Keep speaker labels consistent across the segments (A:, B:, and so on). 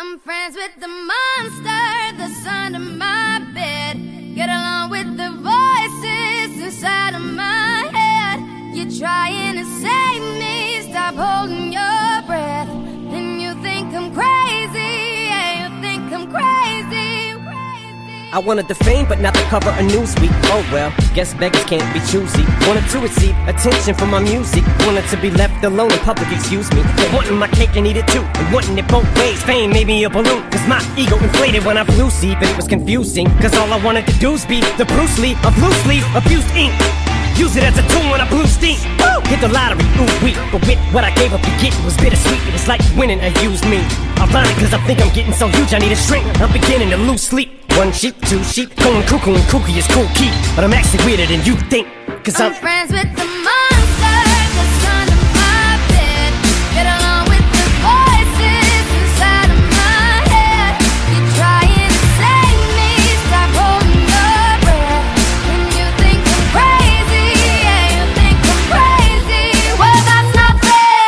A: I'm friends with the monster that's under my bed. Get along with the voices inside of my head. You're trying to save me, stop holding your breath. Then you think I'm crazy, yeah, you think I'm crazy.
B: I wanted the fame, but not the cover of Newsweek. Oh well, guess beggars can't be choosy. Wanted to receive attention from my music. Wanted to be left alone in public, excuse me. Wanting my cake and eat it too, and wanting it both ways. Fame made me a balloon, cause my ego inflated when I flew see. But it was confusing, cause all I wanted to do was be the Bruce Lee of loosely abused ink. Use it as a tool when I blew steam. Woo! Hit the lottery, ooh wee. But with what I gave up to get, it was bittersweet. It was like winning a used me. Ironic, cause I think I'm getting so huge I need a shrink. I'm beginning to lose sleep. One sheep, two sheep, going cuckoo and kooky is cool key. But I'm actually weirder than you think, cause I'm
A: friends with the monster that's under my bed. Get along with the voices inside of my head. You're trying to save me, stop holding your breath. And you think I'm crazy, yeah, you think I'm crazy. Well, that's not fair.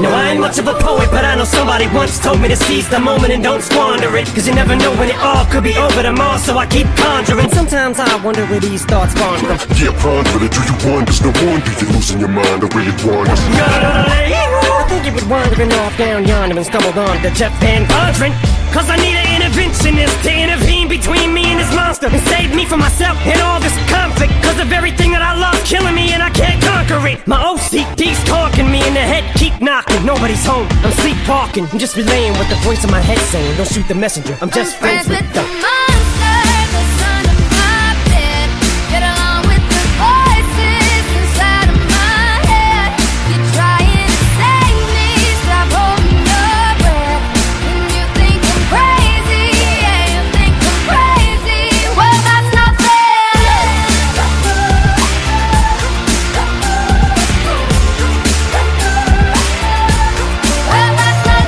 B: Now I ain't much of a poet, but I know somebody once told me to seize the moment and don't squander it. Cause you never know when it all could be over tomorrow, so I keep conjuring. Sometimes I wonder where these thoughts spawn from.
C: Yeah, ponder it, do you wonder? No wonder you're losing your mind the way it wanders.
B: I think it was wandering off down yonder and stumbled on to Jeff Van Vondren. Cause I need an interventionist to intervene between me and this monster and save me from myself and all this conflict. Cause of everything that I love killing me and I can't conquer it. My OCD's talking me in the head, keep knocking. Nobody's home, I'm sleepwalking. I'm just relaying what the voice in my head saying. Don't shoot the messenger, I'm just friends with the
A: monster that's under my bed. Get along with the voices inside of my head. You're trying to save me, stop holding your breath. And you think I'm crazy, yeah, you think I'm crazy. Well, that's not fair. Well, that's not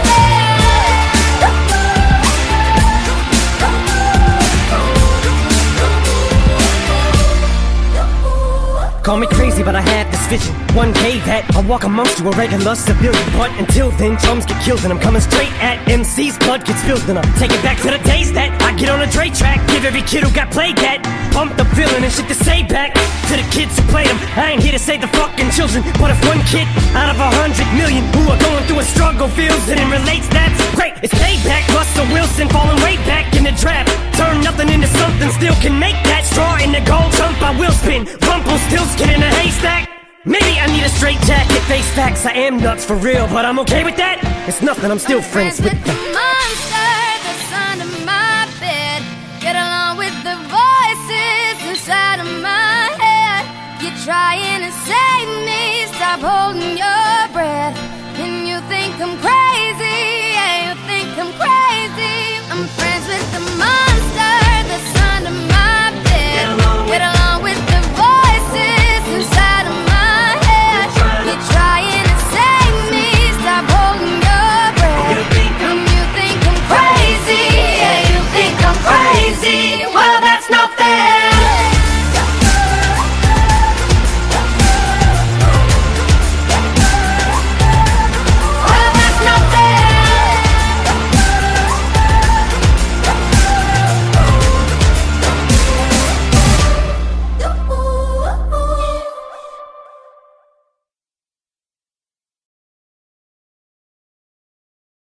B: Call me crazy, but I had this vision. One day that I'll walk amongst you, a regular civilian. But until then, drums get killed and I'm coming straight at MC's blood gets spilled. And I'm taking back to the days that I get on a Dre track. Give every kid who got played that bump the feeling and shit to say back to the kids who played them. I ain't here to save the fucking children, but if one kid out of 100 million who are going through a struggle feels it and relates, that's great. It's payback. Russell Wilson falling way back in the draft. Turn nothing into something, still can make that straw in the gold jump. I will spin. Rumpelstiltskin in a haystack. Maybe I need a straight jacket, face facts. I am nuts for real, but I'm okay with that. It's nothing, I'm still friends with
A: the monster that's under my bed. Get along with the voices inside of my head. You're trying to save me, stop holding your